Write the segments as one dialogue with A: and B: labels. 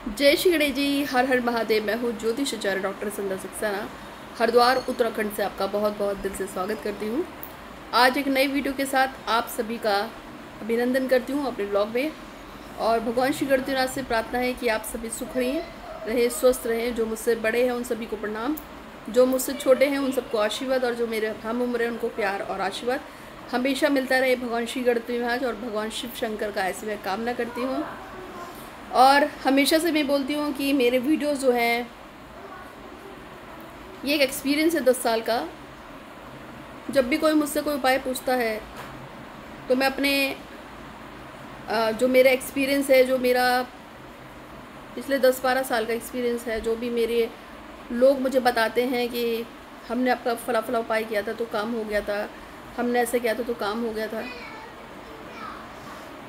A: जय श्री गणेश जी। हर हर महादेव। मैं हूँ ज्योतिष आचार्य डॉक्टर संध्या सक्सेना, हरिद्वार उत्तराखंड से आपका बहुत बहुत दिल से स्वागत करती हूँ। आज एक नई वीडियो के साथ आप सभी का अभिनंदन करती हूँ अपने ब्लॉग में। और भगवान श्री गणेशनाथ से प्रार्थना है कि आप सभी सुख रहें, स्वस्थ रहें। जो मुझसे बड़े हैं उन सभी को प्रणाम, जो मुझसे छोटे हैं उन सबको आशीर्वाद, और जो मेरे हम उम्र हैं उनको प्यार और आशीर्वाद हमेशा मिलता रहे। भगवान श्री गणेश और भगवान शिव शंकर का ऐसे मैं कामना करती हूँ। और हमेशा से मैं बोलती हूँ कि मेरे वीडियोस जो हैं ये एक एक्सपीरियंस है 10 साल का। जब भी कोई मुझसे कोई उपाय पूछता है तो मैं अपने जो मेरा एक्सपीरियंस है, जो मेरा पिछले 10-12 साल का एक्सपीरियंस है, जो भी मेरे लोग मुझे बताते हैं कि हमने आपका फला फला उपाय किया था तो काम हो गया था, हमने ऐसे किया था तो काम हो गया था।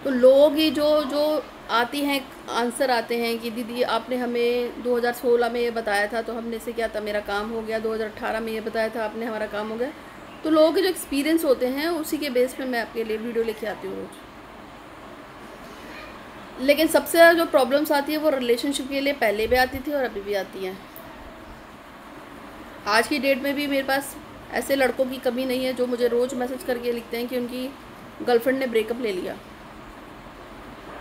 A: तो लोग ही जो आती हैं आंसर आते हैं कि दीदी आपने हमें 2016 में ये बताया था तो हमने इसे किया था, मेरा काम हो गया। 2018 में ये बताया था आपने, हमारा काम हो गया। तो लोगों के जो एक्सपीरियंस होते हैं उसी के बेस पे मैं आपके लिए वीडियो लेके आती हूँ रोज़। लेकिन सबसे ज़्यादा जो प्रॉब्लम्स आती है वो रिलेशनशिप के लिए पहले भी आती थी और अभी भी आती हैं। आज की डेट में भी मेरे पास ऐसे लड़कों की कमी नहीं है जो मुझे रोज़ मैसेज करके लिखते हैं कि उनकी गर्लफ्रेंड ने ब्रेकअप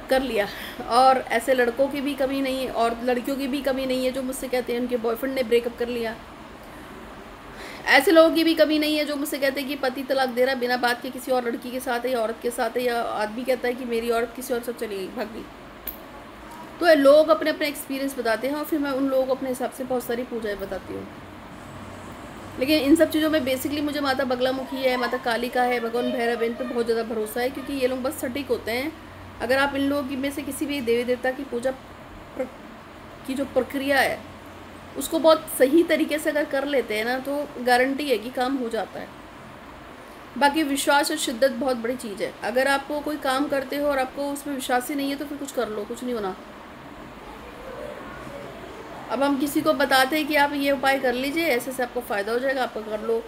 A: कर लिया। और ऐसे लड़कों की भी कमी नहीं है और लड़कियों की भी कमी नहीं है जो मुझसे कहते हैं उनके बॉयफ्रेंड ने ब्रेकअप कर लिया। ऐसे लोगों की भी कमी नहीं है जो मुझसे कहते हैं कि पति तलाक दे रहा बिना बात के किसी और लड़की के साथ है या औरत के साथ है, या आदमी कहता है कि मेरी औरत किसी और से चली गई, भाग गई। तो लोग अपने अपने एक्सपीरियंस बताते हैं और फिर मैं उन लोगों को अपने हिसाब से बहुत सारी पूजाएँ बताती हूँ। लेकिन इन सब चीज़ों में बेसिकली मुझे माता बगलामुखी है, माता काली का है, भगवान भैरव, इन पर बहुत ज़्यादा भरोसा है, क्योंकि ये लोग बस सटीक होते हैं। अगर आप इन लोगों में से किसी भी देवी देवता की पूजा की जो प्रक्रिया है उसको बहुत सही तरीके से अगर कर लेते हैं ना तो गारंटी है कि काम हो जाता है। बाकी विश्वास और शिद्दत बहुत बड़ी चीज़ है। अगर आपको कोई काम करते हो और आपको उसमें विश्वास ही नहीं है तो फिर कुछ कर लो, कुछ नहीं होना। अब हम किसी को बताते हैं कि आप ये उपाय कर लीजिए, ऐसे से आपको फ़ायदा हो जाएगा, आपको कर लो।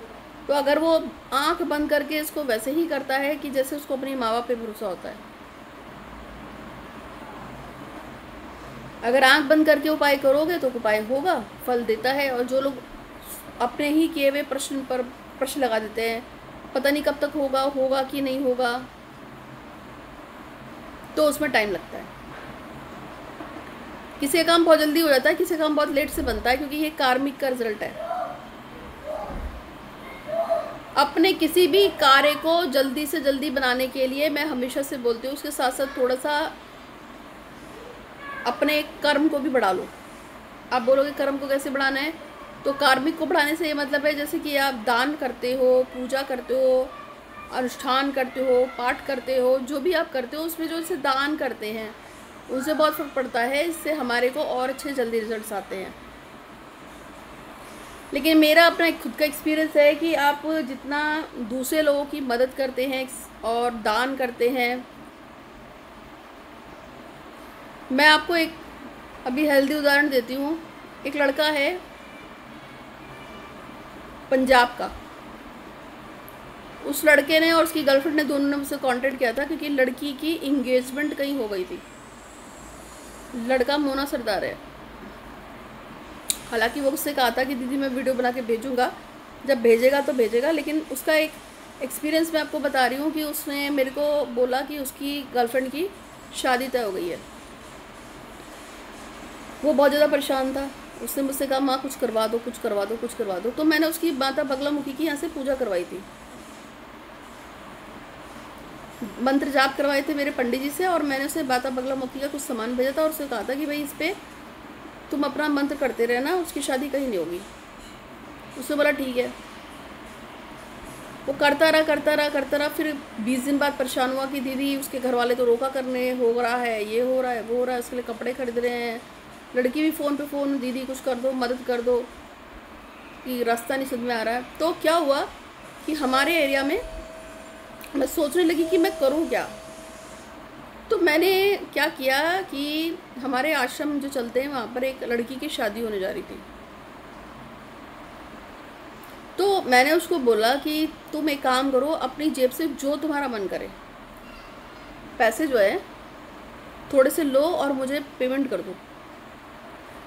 A: तो अगर वो आँख बंद करके इसको वैसे ही करता है कि जैसे उसको अपनी माँ बाप पे भरोसा होता है। अगर आंख बंद करके उपाय करोगे तो उपाय होगा, फल देता है। और जो लोग अपने ही किए हुए प्रश्न पर प्रश्न लगा देते हैं, पता नहीं कब तक होगा कि नहीं होगा, तो उसमें टाइम लगता है। किसी का काम बहुत जल्दी हो जाता है, किसी का काम बहुत लेट से बनता है, क्योंकि ये कार्मिक का रिजल्ट है। अपने किसी भी कार्य को जल्दी से जल्दी बनाने के लिए मैं हमेशा से बोलती हूँ उसके साथ साथ थोड़ा सा अपने कर्म को भी बढ़ा लो। आप बोलोगे कर्म को कैसे बढ़ाना है, तो कार्मिक को बढ़ाने से ये मतलब है जैसे कि आप दान करते हो, पूजा करते हो, अनुष्ठान करते हो, पाठ करते हो, जो भी आप करते हो उसमें जो इसे दान करते हैं उससे बहुत फर्क पड़ता है। इससे हमारे को और अच्छे जल्दी रिजल्ट्स आते हैं। लेकिन मेरा अपना एक खुद का एक्सपीरियंस है कि आप जितना दूसरे लोगों की मदद करते हैं और दान करते हैं, मैं आपको एक अभी हेल्दी उदाहरण देती हूँ। एक लड़का है पंजाब का, उस लड़के ने और उसकी गर्लफ्रेंड ने दोनों ने मुझसे कांटेक्ट किया था क्योंकि लड़की की इंगेजमेंट कहीं हो गई थी। लड़का मोना सरदार है। हालांकि वो उससे कहा था कि दीदी मैं वीडियो बना के भेजूँगा, जब भेजेगा तो भेजेगा। लेकिन उसका एक एक्सपीरियंस मैं आपको बता रही हूँ कि उसने मेरे को बोला कि उसकी गर्लफ्रेंड की शादी तय हो गई है। वो बहुत ज़्यादा परेशान था। उसने मुझसे कहा माँ कुछ करवा दो, कुछ करवा दो, कुछ करवा दो। तो मैंने उसकी माता बगलामुखी की यहाँ से पूजा करवाई थी, मंत्र जाप करवाए थे मेरे पंडित जी से, और मैंने उसे माता बगलामुखी का कुछ सामान भेजा था और उससे कहा था कि भाई इस पर तुम अपना मंत्र करते रहना, उसकी शादी कहीं नहीं होगी। उसने बोला ठीक है। वो करता रहा। फिर 20 दिन बाद परेशान हुआ कि दीदी उसके घर वाले तो रोका करने, हो रहा है ये, हो रहा है वो हो रहा है, उसके लिए कपड़े खरीद रहे हैं। लड़की भी फ़ोन पे फ़ोन, दीदी कुछ कर दो, मदद कर दो, कि रास्ता नहीं समझ में आ रहा है। तो क्या हुआ कि हमारे एरिया में मैं सोचने लगी कि मैं करूं क्या। तो मैंने क्या किया कि हमारे आश्रम जो चलते हैं वहाँ पर एक लड़की की शादी होने जा रही थी। तो मैंने उसको बोला कि तुम एक काम करो, अपनी जेब से जो तुम्हारा मन करे पैसे जो है थोड़े से लो और मुझे पेमेंट कर दो।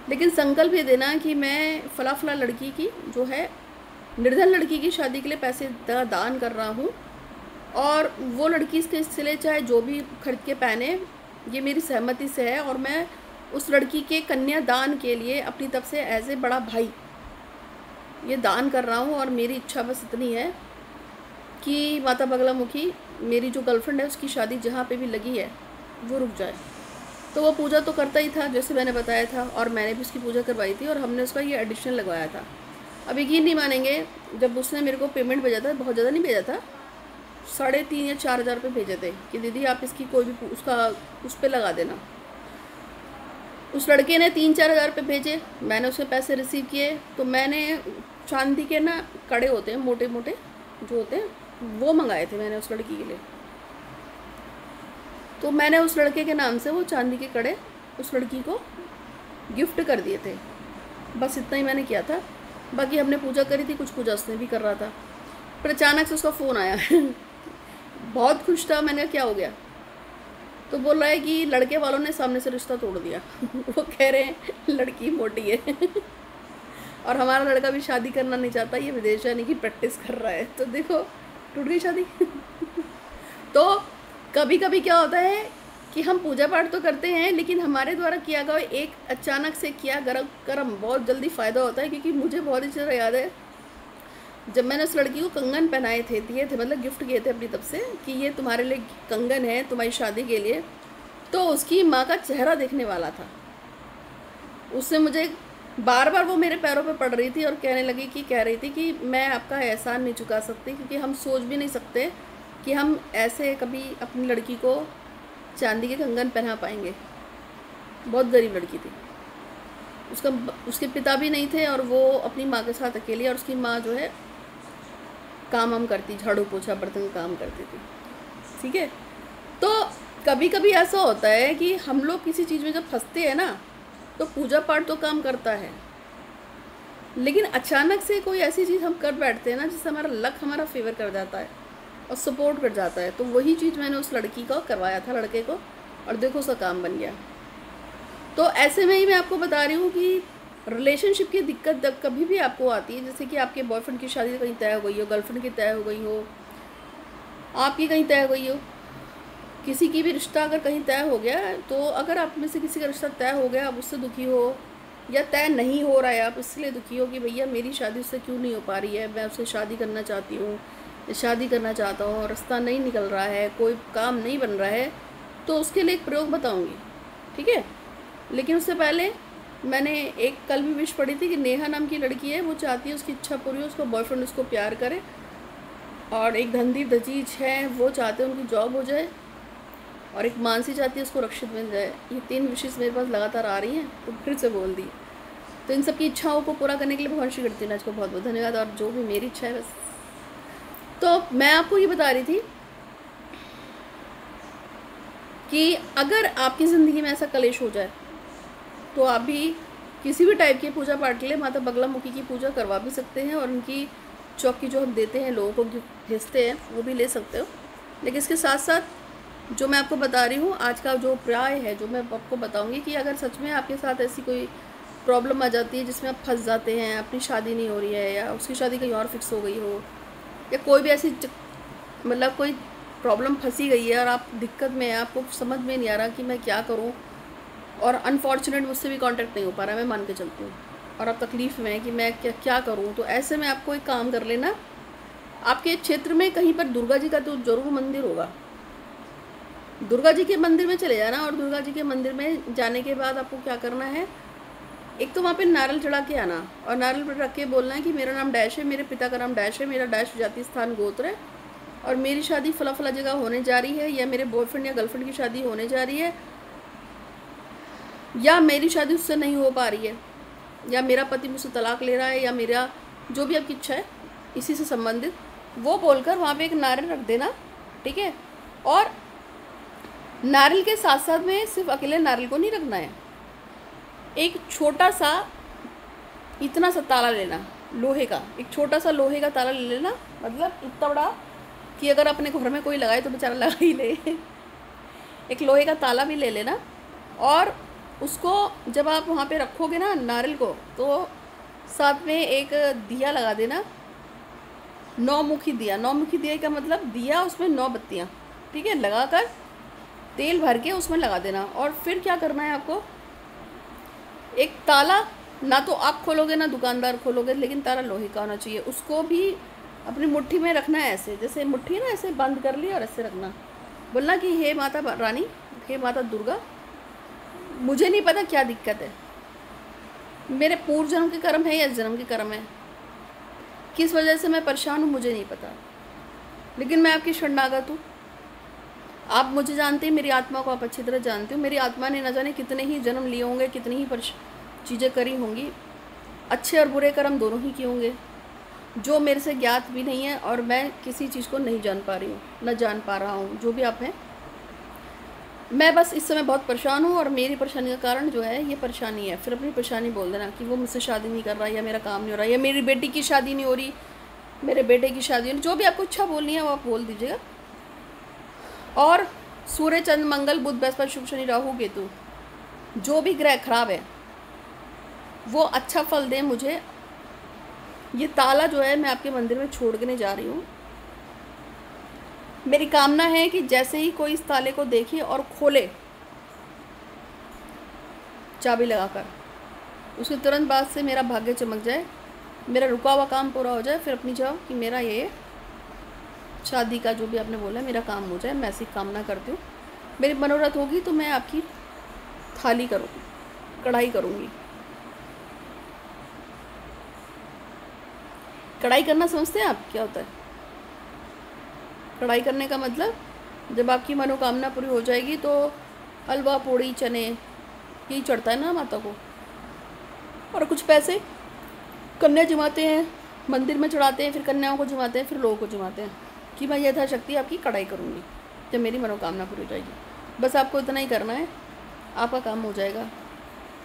A: लेकिन संकल्प ये देना कि मैं फला फला लड़की की जो है निर्धन लड़की की शादी के लिए पैसे दान कर रहा हूँ, और वो लड़की इसके लिए चाहे जो भी खरीद के पहने, ये मेरी सहमति से है, और मैं उस लड़की के कन्यादान के लिए अपनी तरफ से एज ए बड़ा भाई ये दान कर रहा हूँ। और मेरी इच्छा बस इतनी है कि माता बगलामुखी मेरी जो गर्लफ्रेंड है उसकी शादी जहाँ पे भी लगी है वो रुक जाए। तो वो पूजा तो करता ही था जैसे मैंने बताया था, और मैंने भी उसकी पूजा करवाई थी, और हमने उसका ये एडिशन लगवाया था। अब यकीन नहीं मानेंगे, जब उसने मेरे को पेमेंट भेजा था, बहुत ज़्यादा नहीं भेजा था, 3,500 या 4,000 रुपये भेजे थे कि दीदी आप इसकी कोई भी उसका उस पर लगा देना। उस लड़के ने 3-4 हज़ार रुपये भेजे, मैंने उसके पैसे रिसीव किए। तो मैंने चांदी के ना कड़े होते हैं मोटे मोटे जो होते हैं, वो मंगाए थे मैंने उस लड़की के लिए। तो मैंने उस लड़के के नाम से वो चांदी के कड़े उस लड़की को गिफ्ट कर दिए थे। बस इतना ही मैंने किया था, बाकी हमने पूजा करी थी, कुछ पूजा उसने भी कर रहा था। फिर अचानक से उसका फ़ोन आया बहुत खुश था। मैंने क्या हो गया, तो बोल रहा है कि लड़के वालों ने सामने से रिश्ता तोड़ दिया वो कह रहे हैं लड़की मोटी है और हमारा लड़का भी शादी करना नहीं चाहता, ये विदेश जाने की प्रैक्टिस कर रहा है। तो देखो टूट गई शादी तो कभी कभी क्या होता है कि हम पूजा पाठ तो करते हैं, लेकिन हमारे द्वारा किया गया एक अचानक से किया कर्म बहुत जल्दी फ़ायदा होता है। क्योंकि मुझे बहुत अच्छी तरह याद है जब मैंने उस लड़की को कंगन पहनाए थे, दिए थे, मतलब गिफ्ट किए थे अपनी तरफ से कि ये तुम्हारे लिए कंगन है तुम्हारी शादी के लिए, तो उसकी माँ का चेहरा देखने वाला था। उससे मुझे बार बार वो मेरे पैरों पे पड़ रही थी और कह रही थी कि मैं आपका एहसान नहीं चुका सकती, क्योंकि हम सोच भी नहीं सकते कि हम ऐसे कभी अपनी लड़की को चांदी के कंगन पहना पाएंगे। बहुत गरीब लड़की थी, उसके पिता भी नहीं थे और वो अपनी माँ के साथ अकेली, और उसकी माँ जो है काम हम करती, झाड़ू पोछा बर्तन काम करती थी। ठीक है, तो कभी कभी ऐसा होता है कि हम लोग किसी चीज़ में जब फंसते हैं ना, तो पूजा पाठ तो काम करता है, लेकिन अचानक से कोई ऐसी चीज़ हम कर बैठते हैं ना जिससे हमारा लक हमारा फेवर कर जाता है और सपोर्ट कर जाता है। तो वही चीज़ मैंने उस लड़की को करवाया था, लड़के को, और देखो उसका काम बन गया। तो ऐसे में ही मैं आपको बता रही हूँ कि रिलेशनशिप की दिक्कत जब कभी भी आपको आती है, जैसे कि आपके बॉयफ्रेंड की शादी कहीं तय हो गई हो, गर्लफ्रेंड की तय हो गई हो, आपकी कहीं तय हो गई हो, किसी की भी रिश्ता अगर कहीं तय हो गया, तो अगर आप में से किसी का रिश्ता तय हो गया, आप उससे दुखी हो या तय नहीं हो रहा है, आप इसलिए दुखी हो कि भैया मेरी शादी उससे क्यों नहीं हो पा रही है, मैं उससे शादी करना चाहती हूँ, शादी करना चाहता हूँ, रास्ता नहीं निकल रहा है, कोई काम नहीं बन रहा है, तो उसके लिए एक प्रयोग बताऊँगी। ठीक है, लेकिन उससे पहले मैंने एक कल भी विश पढ़ी थी कि नेहा नाम की लड़की है, वो चाहती है उसकी इच्छा पूरी हो, उसको बॉयफ्रेंड उसको प्यार करे, और एक धनदीप दजीज है वो चाहते हैं उनकी जॉब हो जाए, और एक मानसी चाहती है उसको रक्षित मिल जाए। ये 3 विशेष मेरे पास लगातार आ रही हैं, तो फिर से बोल दी। तो इन सब की इच्छाओं को पूरा करने के लिए भगवान श्री कृष्ण को बहुत बहुत धन्यवाद, और जो भी मेरी इच्छा है बस। तो मैं आपको ये बता रही थी कि अगर आपकी ज़िंदगी में ऐसा कलेश हो जाए, तो आप भी किसी भी टाइप की पूजा पाठ के लिए माता बगलामुखी की पूजा करवा भी सकते हैं, और उनकी चौकी जो हम देते हैं लोगों को भेजते हैं वो भी ले सकते हो। लेकिन इसके साथ साथ जो मैं आपको बता रही हूँ आज का जो उपाय है, जो मैं आपको बताऊँगी कि अगर सच में आपके साथ ऐसी कोई प्रॉब्लम आ जाती है जिसमें आप फंस जाते हैं, अपनी शादी नहीं हो रही है, या उसकी शादी कहीं और फिक्स हो गई हो, या कोई भी ऐसी मतलब कोई प्रॉब्लम फंसी गई है और आप दिक्कत में हैं, आपको समझ में नहीं आ रहा कि मैं क्या करूँ, और अनफॉर्चुनेट मुझसे भी कांटेक्ट नहीं हो पा रहा, मैं मान के चलती हूँ, और आप तकलीफ़ में है कि मैं क्या करूँ, तो ऐसे में आपको एक काम कर लेना, आपके क्षेत्र में कहीं पर दुर्गा जी का तो ज़रूर मंदिर होगा, दुर्गा जी के मंदिर में चले जाना, और दुर्गा जी के मंदिर में जाने के बाद आपको क्या करना है, एक तो वहाँ पे नारियल चढ़ा के आना, और नारियल पर रख के बोलना है कि मेरा नाम डैश है, मेरे पिता का नाम डैश है, मेरा डैश जाति स्थान गोत्र है, और मेरी शादी फला फला जगह होने जा रही है, या मेरे बॉयफ्रेंड या गर्लफ्रेंड की शादी होने जा रही है, या मेरी शादी उससे नहीं हो पा रही है, या मेरा पति मुझसे तलाक ले रहा है, या मेरा जो भी आपकी इच्छा है इसी से संबंधित, वो बोलकर वहाँ पे एक नारियल रख देना। ठीक है, और नारियल के साथ साथ में सिर्फ अकेले नारियल को नहीं रखना है, एक छोटा सा इतना सा ताला लेना लोहे का, एक छोटा सा लोहे का ताला ले लेना, मतलब इतना बड़ा कि अगर अपने घर में कोई लगाए तो बेचारा लगा ही ले एक लोहे का ताला भी ले लेना, और उसको जब आप वहाँ पे रखोगे ना नारियल को, तो साथ में एक दिया लगा देना, 9 मुखी दिया। 9 मुखी दिया का मतलब दिया, उसमें 9 बत्तियाँ, ठीक है, लगाकर तेल भर के उसमें लगा देना। और फिर क्या करना है आपको, एक ताला, ना तो आप खोलोगे ना दुकानदार खोलोगे, लेकिन ताला लोहे का होना चाहिए। उसको भी अपनी मुट्ठी में रखना है, ऐसे जैसे मुट्ठी ना ऐसे बंद कर ली और ऐसे रखना, बोलना कि हे माता रानी, हे माता दुर्गा, मुझे नहीं पता क्या दिक्कत है, मेरे पूर्व जन्म के कर्म है या इस जन्म के कर्म है, किस वजह से मैं परेशान हूँ मुझे नहीं पता, लेकिन मैं आपकी शरणागत हूँ। आप मुझे जानते हैं, मेरी आत्मा को आप अच्छी तरह जानते हो। मेरी आत्मा ने न जाने कितने ही जन्म लिए होंगे, कितनी ही चीज़ें करी होंगी, अच्छे और बुरे कर्म दोनों ही किए होंगे, जो मेरे से ज्ञात भी नहीं है, और मैं किसी चीज़ को नहीं जान पा रही हूँ, न जान पा रहा हूँ। जो भी आप हैं, मैं बस इस समय बहुत परेशान हूँ, और मेरी परेशानी का कारण जो है ये परेशानी है। फिर अपनी परेशानी बोल देना कि वो मुझसे शादी नहीं कर रहा, या मेरा काम नहीं हो रहा, या मेरी बेटी की शादी नहीं हो रही, मेरे बेटे की शादी नहीं, जो भी आपको इच्छा बोलनी है वो आप बोल दीजिएगा। और सूर्य, चंद्र, मंगल, बुध, बृहस्पति, शुक्र, शनि, राहु, केतु, जो भी ग्रह खराब है वो अच्छा फल दें मुझे। ये ताला जो है मैं आपके मंदिर में छोड़ने जा रही हूँ। मेरी कामना है कि जैसे ही कोई इस ताले को देखे और खोले चाबी लगाकर, उसके तुरंत बाद से मेरा भाग्य चमक जाए, मेरा रुका हुआ काम पूरा हो जाए, फिर अपनी जाओ कि मेरा ये शादी का जो भी आपने बोला मेरा काम हो जाए। मैं ऐसी कामना करती हूँ। मेरी मनोरथ होगी तो मैं आपकी थाली करूँगी, कढ़ाई करूँगी। कढ़ाई करना समझते हैं आप क्या होता है? कढ़ाई करने का मतलब, जब आपकी मनोकामना पूरी हो जाएगी तो हलवा, पूड़ी, चने यही चढ़ता है ना माता को, और कुछ पैसे कन्या जमाते हैं, मंदिर में चढ़ाते हैं, फिर कन्याओं को जमाते हैं, फिर लोगों को जमाते हैं कि मैं यथाशक्ति आपकी कढ़ाई करूँगी जब मेरी मनोकामना पूरी हो जाएगी। बस आपको इतना ही करना है, आपका काम हो जाएगा।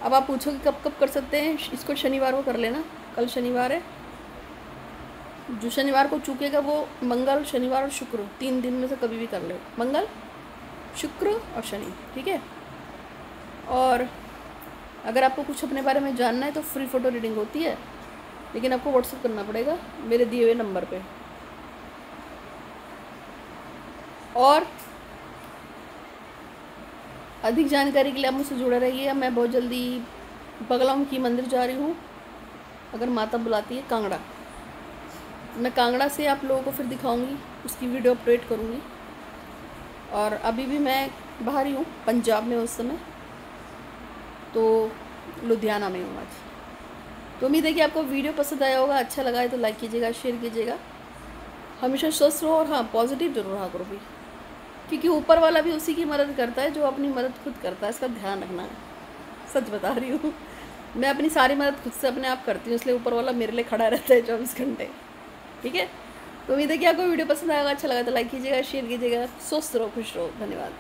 A: अब आप पूछोगे कब कब कर सकते हैं? इसको शनिवार को कर लेना, कल शनिवार है। जो शनिवार को चूकेगा वो मंगल, शनिवार और शुक्र, 3 दिन में से कभी भी कर ले, मंगल, शुक्र और शनि, ठीक है। और अगर आपको कुछ अपने बारे में जानना है तो फ्री फ़ोटो रीडिंग होती है, लेकिन आपको व्हाट्सएप करना पड़ेगा मेरे दिए हुए नंबर पे। और अधिक जानकारी के लिए आप मुझसे जुड़े रहिए। मैं बहुत जल्दी बगलाम की मंदिर जा रही हूँ, अगर माता बुलाती है, कांगड़ा। मैं कांगड़ा से आप लोगों को फिर दिखाऊंगी, उसकी वीडियो अपलोड करूँगी। और अभी भी मैं बाहर ही हूँ, पंजाब में उस समय, तो लुधियाना में हूँ आज। तो उम्मीद है कि आपको वीडियो पसंद आया होगा। अच्छा लगा है तो लाइक कीजिएगा, शेयर कीजिएगा। हमेशा स्वस्थ रहो, और हाँ, पॉजिटिव जरूर रहा करो भी, क्योंकि ऊपर वाला भी उसी की मदद करता है जो अपनी मदद खुद करता है। इसका ध्यान रखना है, सच बता रही हूँ। मैं अपनी सारी मदद खुद से अपने आप करती हूँ, इसलिए ऊपर वाला मेरे लिए खड़ा रहता है 24 घंटे, ठीक है। तो उम्मीद है कि आपको वीडियो पसंद आएगा। अच्छा लगा तो लाइक कीजिएगा, शेयर कीजिएगा। स्वस्थ रहो, खुश रहो। धन्यवाद।